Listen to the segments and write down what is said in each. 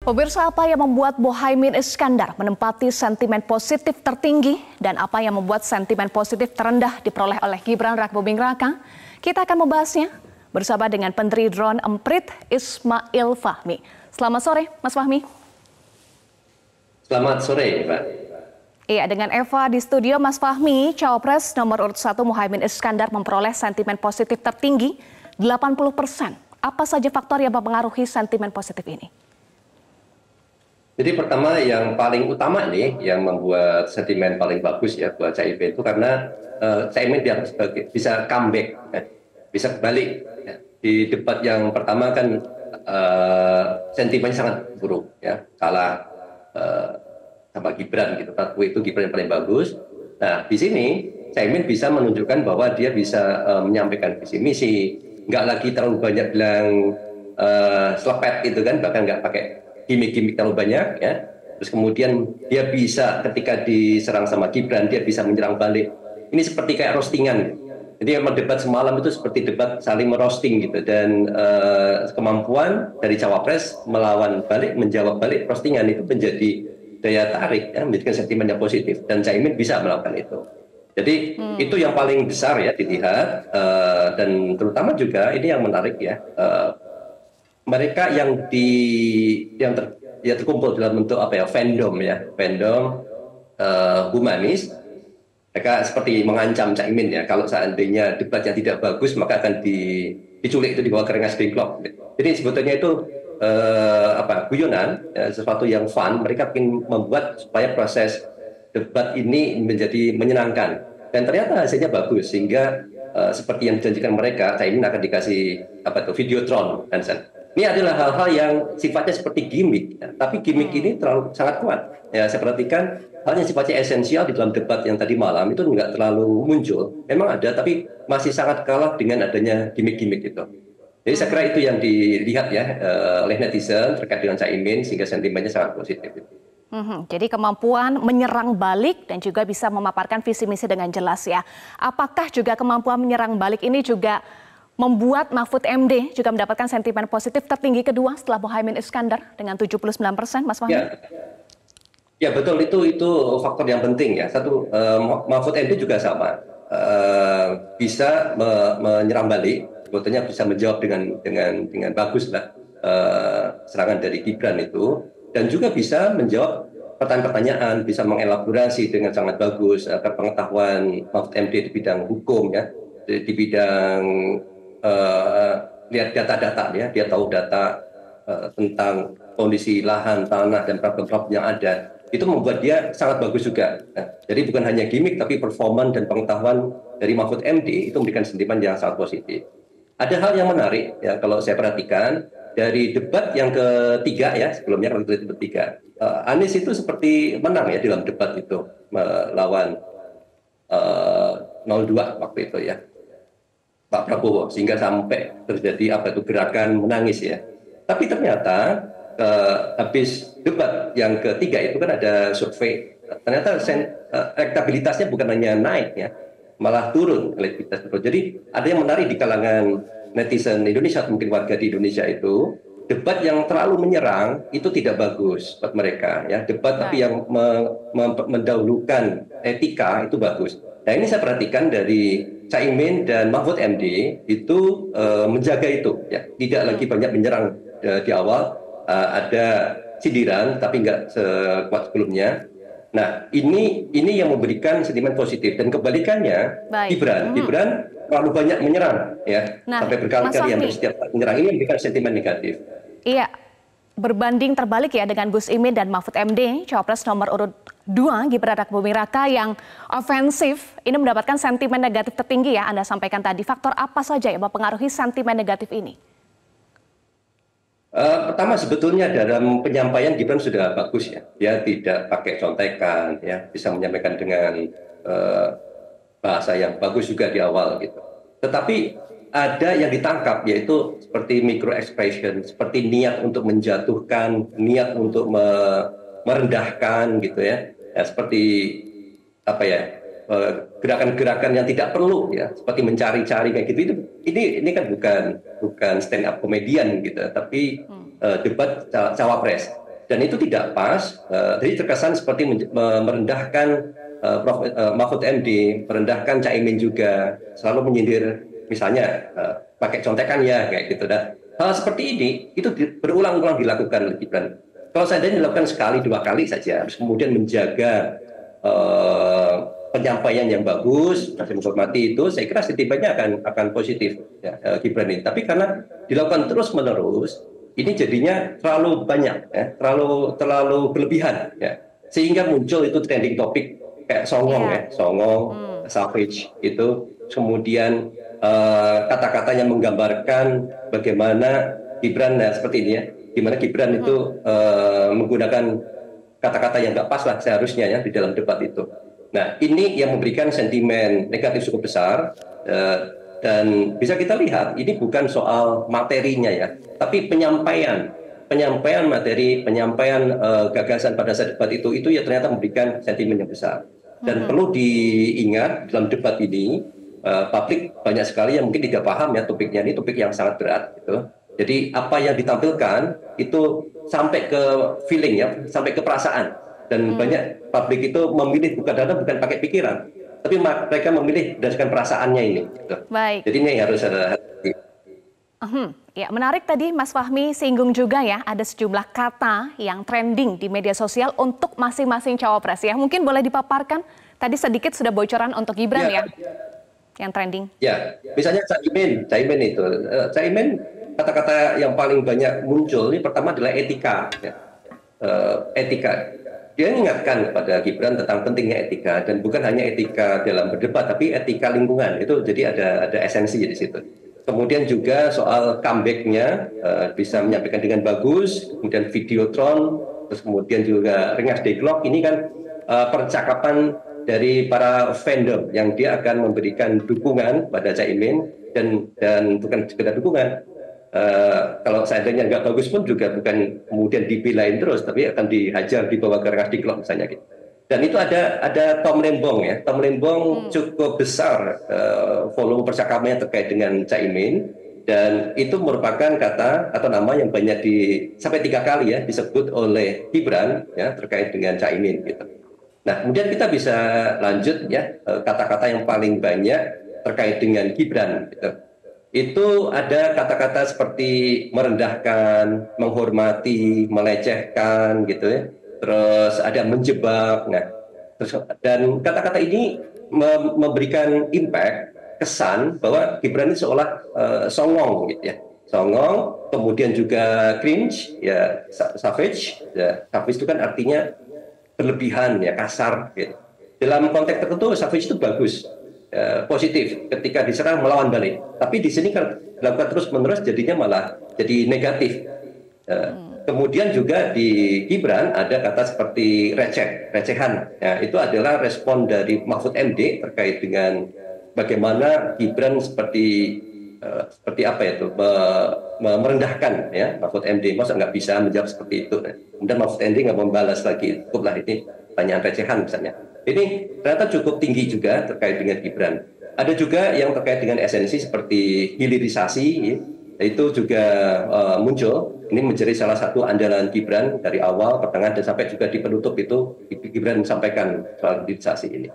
Pemirsa, apa yang membuat Muhaimin Iskandar menempati sentimen positif tertinggi dan apa yang membuat sentimen positif terendah diperoleh oleh Gibran Rakabuming Raka? Kita akan membahasnya bersama dengan Menteri Drone Emprit Ismail Fahmi. Selamat sore, Mas Fahmi. Selamat sore, Pak. Iya, dengan Eva di studio, Mas Fahmi, Cawapres nomor urut 1 Muhaimin Iskandar memperoleh sentimen positif tertinggi 80%. Apa saja faktor yang mempengaruhi sentimen positif ini? Jadi pertama yang paling utama nih yang membuat sentimen paling bagus ya buat Caimin itu karena Caimin dia bisa comeback, ya, bisa kembali. Ya. Di debat yang pertama kan sentimennya sangat buruk, ya, kalah sama Gibran gitu. Waktu itu Gibran yang paling bagus. Nah di sini Caimin bisa menunjukkan bahwa dia bisa menyampaikan visi misi, nggak lagi terlalu banyak bilang selepet gitu kan, bahkan nggak pakai gimmick-gimmick terlalu banyak ya. Terus kemudian dia bisa ketika diserang sama Gibran dia bisa menyerang balik. Ini seperti kayak roastingan. Jadi yang debat semalam itu seperti debat saling merosting gitu, dan kemampuan dari Cawapres melawan balik, menjawab balik roastingan itu menjadi daya tarik ya, menjadikan sentimen yang positif, dan Caimin bisa melakukan itu. Jadi itu yang paling besar ya dilihat, dan terutama juga ini yang menarik ya, mereka yang terkumpul dalam bentuk apa ya, fandom humanis. Mereka seperti mengancam Caimin ya, kalau seandainya debatnya tidak bagus maka akan diculik, itu di bawah Rengas Dengklok. Jadi sebetulnya itu guyonan, ya, sesuatu yang fun. Mereka ingin membuat supaya proses debat ini menjadi menyenangkan, dan ternyata hasilnya bagus sehingga seperti yang dijanjikan mereka, Caimin akan dikasih videotron, Hansen. Ini adalah hal-hal yang sifatnya seperti gimmick, ya. Tapi gimmick ini sangat kuat. Ya, saya perhatikan hal yang sifatnya esensial di dalam debat yang tadi malam itu nggak terlalu muncul. Memang ada, tapi masih sangat kalah dengan adanya gimmick-gimmick itu. Jadi saya kira itu yang dilihat ya oleh netizen terkait dengan Caimin, sehingga sentimennya sangat positif. Jadi kemampuan menyerang balik dan juga bisa memaparkan visi misi dengan jelas ya. Apakah juga kemampuan menyerang balik ini juga membuat Mahfud MD juga mendapatkan sentimen positif tertinggi kedua setelah Muhaimin Iskandar dengan 79%, Mas Fahmi? Ya betul, itu faktor yang penting ya. Satu, Mahfud MD juga sama, bisa menyerang balik, sebetulnya bisa menjawab dengan bagus lah serangan dari Gibran itu, dan juga bisa menjawab pertanyaan-pertanyaan, bisa mengelaborasi dengan sangat bagus pengetahuan Mahfud MD di bidang hukum ya, di bidang lihat data-data ya, dia tahu data tentang kondisi lahan, tanah, dan problem-problem yang ada. Itu membuat dia sangat bagus juga. Nah, jadi bukan hanya gimmick, tapi performan dan pengetahuan dari Mahfud MD itu memberikan sentimen yang sangat positif. Ada hal yang menarik ya kalau saya perhatikan dari debat yang ketiga ya, sebelumnya kalau debat ketiga, Anies itu seperti menang ya dalam debat itu melawan 02 waktu itu ya, Pak Prabowo, sehingga sampai terjadi gerakan menangis ya. Tapi ternyata habis debat yang ketiga itu kan ada survei, ternyata elektabilitasnya bukan hanya naik ya, malah turun elektabilitas. Jadi ada yang menarik di kalangan netizen Indonesia, mungkin warga di Indonesia itu, debat yang terlalu menyerang itu tidak bagus buat mereka ya. Debat tapi yang mendahulukan etika itu bagus. Nah ini saya perhatikan dari Caimin dan Mahfud MD itu menjaga itu ya, tidak lagi banyak menyerang di awal, ada sindiran tapi nggak sekuat sebelumnya. Nah ini yang memberikan sentimen positif, dan kebalikannya Gibran terlalu banyak menyerang ya, sampai berkali-kali yang setiap menyerang, ini memberikan sentimen negatif. Iya, berbanding terbalik ya dengan Gus Imin dan Mahfud MD, Cawapres nomor urut 2 Gibran Rakabuming Raka yang ofensif ini mendapatkan sentimen negatif tertinggi ya, Anda sampaikan tadi. Faktor apa saja yang mempengaruhi sentimen negatif ini? Pertama, sebetulnya dalam penyampaian Gibran sudah bagus ya, dia tidak pakai contekan ya, bisa menyampaikan dengan bahasa yang bagus juga di awal gitu. Tetapi ada yang ditangkap, yaitu seperti micro expression, seperti niat untuk menjatuhkan, niat untuk merendahkan gitu ya, seperti gerakan-gerakan yang tidak perlu ya, seperti mencari-cari kayak gitu. Ini kan bukan stand up komedian gitu, tapi debat cawapres. Dan itu tidak pas, jadi terkesan seperti merendahkan Mahfud MD, merendahkan Caimin juga, selalu menyindir misalnya pakai contekan ya kayak gitu. Dan hal seperti ini itu berulang-ulang dilakukan oleh Gibran. Kalau seandainya dilakukan sekali dua kali saja, terus kemudian menjaga penyampaian yang bagus, masih menghormati itu, saya kira setibanya akan positif ya, Gibran ini. Tapi karena dilakukan terus-menerus, ini jadinya terlalu banyak, ya, terlalu berlebihan, ya, sehingga muncul itu trending topik kayak songong, ya, songong, savage itu, kemudian kata-kata yang menggambarkan bagaimana Gibran, nah, seperti ini ya, gimana Gibran itu menggunakan kata-kata yang nggak pas lah seharusnya ya di dalam debat itu. Nah, ini yang memberikan sentimen negatif cukup besar. Dan bisa kita lihat ini bukan soal materinya ya, tapi penyampaian materi, penyampaian gagasan pada saat debat itu ya ternyata memberikan sentimen yang besar. Dan perlu diingat dalam debat ini publik banyak sekali yang mungkin tidak paham ya topiknya, ini topik yang sangat berat gitu. Jadi apa yang ditampilkan itu sampai ke feeling ya, sampai ke perasaan. Dan banyak publik itu memilih bukan pakai pikiran, tapi mereka memilih berdasarkan perasaannya ini. Gitu. Baik. Jadi ini harus ada. Ya, menarik tadi Mas Fahmi singgung juga ya, ada sejumlah kata yang trending di media sosial untuk masing-masing cawapres ya. Mungkin boleh dipaparkan, tadi sedikit sudah bocoran untuk Gibran ya, yang trending. Ya, misalnya Caimin itu. Caimin kata-kata yang paling banyak muncul ini pertama adalah etika. Ya. Etika. Dia mengingatkan kepada Gibran tentang pentingnya etika, dan bukan hanya etika dalam berdebat, tapi etika lingkungan. Itu jadi ada esensi di situ. Kemudian juga soal comeback-nya bisa menyampaikan dengan bagus, kemudian videotron, terus kemudian juga Rengas Degklok, ini kan percakapan dari para fandom yang dia akan memberikan dukungan pada Caimin, dan bukan sekedar dukungan. Kalau seandainya nggak bagus pun juga bukan kemudian dibelain terus, tapi akan dihajar, dibawa ke Rengas Degklok misalnya gitu. Dan itu ada Tom Lembong ya. Tom Lembong cukup besar volume percakapannya terkait dengan Caimin, dan itu merupakan kata atau nama yang banyak sampai 3 kali ya disebut oleh Gibran ya terkait dengan Caimin gitu. Nah, kemudian kita bisa lanjut ya kata-kata yang paling banyak terkait dengan Gibran gitu. Itu ada kata-kata seperti merendahkan, menghormati, melecehkan gitu ya. Terus ada menjebak. Nah, dan kata-kata ini memberikan impact, kesan bahwa Gibran ini seolah songong gitu ya. Songong, kemudian juga cringe, ya savage. Ya, savage itu kan artinya berlebihan ya, kasar gitu. Dalam konteks tertentu savage itu bagus. Positif ketika diserang melawan balik, tapi di sini kan dilakukan terus-menerus jadinya malah jadi negatif. Kemudian juga di Gibran ada kata seperti recehan. Ya, itu adalah respon dari Mahfud MD terkait dengan bagaimana Gibran seperti apa itu merendahkan ya Mahfud MD, masa nggak bisa menjawab seperti itu. Kemudian Mahfud MD nggak membalas lagi, cukuplah ini pertanyaan recehan misalnya. Ini ternyata cukup tinggi juga terkait dengan Gibran. Ada juga yang terkait dengan esensi seperti hilirisasi, itu juga muncul. Ini menjadi salah satu andalan Gibran dari awal, pertengahan, dan sampai juga di penutup itu Gibran menyampaikan soal hilirisasi ini.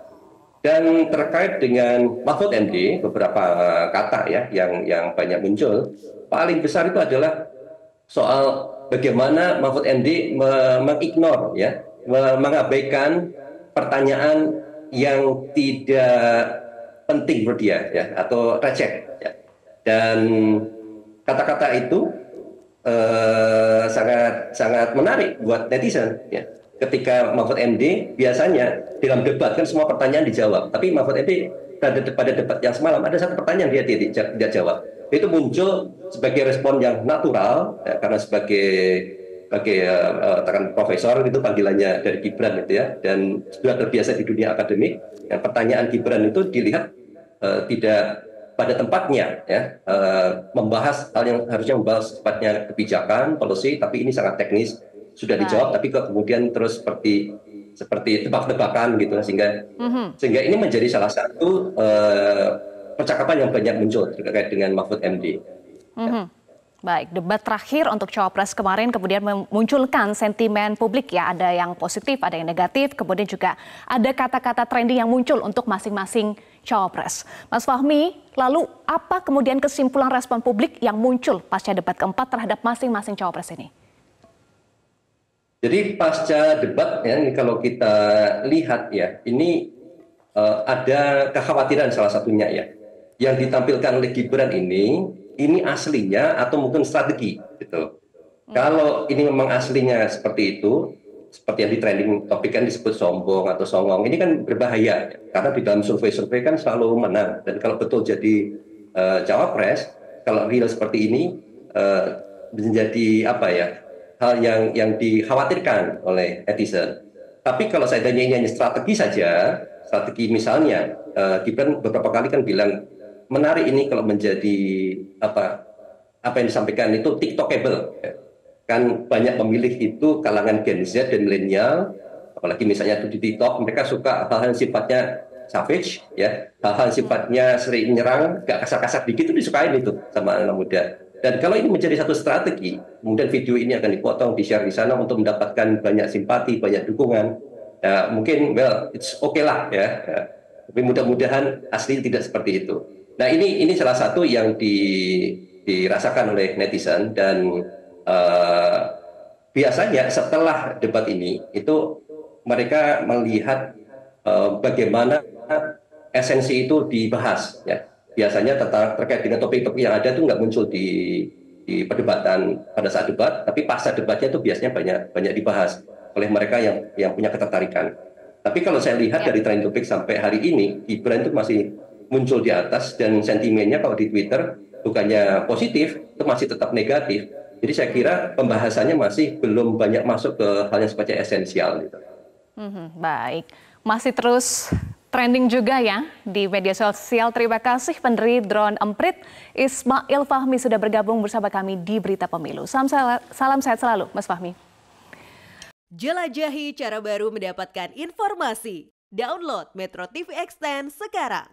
Dan terkait dengan Mahfud MD, beberapa kata ya yang banyak muncul. Paling besar itu adalah soal bagaimana Mahfud MD mengignore ya, mengabaikan pertanyaan yang tidak penting menurut dia ya, atau receh ya. Dan kata-kata itu sangat menarik buat netizen ya. Ketika Mahfud MD biasanya dalam debat kan semua pertanyaan dijawab, tapi Mahfud MD pada debat yang semalam ada satu pertanyaan dia tidak jawab. Itu muncul sebagai respon yang natural ya, karena sebagai profesor itu panggilannya dari Gibran itu ya, dan sudah terbiasa di dunia akademik. Yang pertanyaan Gibran itu dilihat tidak pada tempatnya ya, membahas hal yang harusnya membahas sifatnya kebijakan, policy, tapi ini sangat teknis, sudah dijawab tapi kok kemudian terus seperti tebak-tebakan gitu, sehingga ini menjadi salah satu percakapan yang banyak muncul terkait dengan Mahfud MD. Ya. Baik, debat terakhir untuk Cawapres kemarin kemudian memunculkan sentimen publik ya, ada yang positif, ada yang negatif, kemudian juga ada kata-kata trending yang muncul untuk masing-masing Cawapres. Mas Fahmi, lalu apa kemudian kesimpulan respon publik yang muncul pasca debat keempat terhadap masing-masing Cawapres ini? Jadi pasca debat ya, kalau kita lihat ya, ini ada kekhawatiran salah satunya ya, yang ditampilkan oleh Gibran ini aslinya atau mungkin strategi gitu. Kalau ini memang aslinya seperti itu, seperti yang di trending topik kan disebut sombong atau songong, ini kan berbahaya karena di dalam survei-survei kan selalu menang, dan kalau betul jadi cawapres, kalau real seperti ini menjadi apa ya, hal yang dikhawatirkan oleh netizen. Tapi kalau seandainya ini hanya strategi saja, strategi misalnya Gibran beberapa kali kan bilang menarik ini kalau menjadi apa yang disampaikan itu TikTokable. Kan banyak pemilih itu kalangan Gen Z dan milenial, apalagi misalnya itu di TikTok, mereka suka hal-hal yang sifatnya savage, ya, hal-hal yang sifatnya sering menyerang, gak kasar-kasar dikit itu disukain itu sama anak muda. Dan kalau ini menjadi satu strategi, kemudian video ini akan dipotong, di-share di sana untuk mendapatkan banyak simpati, banyak dukungan. Ya, mungkin, well, it's okay lah ya. Tapi mudah-mudahan asli tidak seperti itu. Nah ini salah satu yang dirasakan oleh netizen, dan biasanya setelah debat ini itu mereka melihat bagaimana esensi itu dibahas ya. Biasanya terkait dengan topik-topik yang ada itu nggak muncul di perdebatan pada saat debat, tapi pasca debatnya itu biasanya banyak dibahas oleh mereka yang punya ketertarikan. Tapi kalau saya lihat dari trend topik sampai hari ini, Gibran itu masih muncul di atas, dan sentimennya kalau di Twitter bukannya positif, itu masih tetap negatif. Jadi saya kira pembahasannya masih belum banyak masuk ke hal yang sifatnya esensial. Gitu. Baik, masih terus trending juga ya di media sosial. Terima kasih pendiri drone emprit Ismail Fahmi sudah bergabung bersama kami di Berita Pemilu. Salam sehat selalu, Mas Fahmi. Jelajahi cara baru mendapatkan informasi. Download Metro TV Extend sekarang.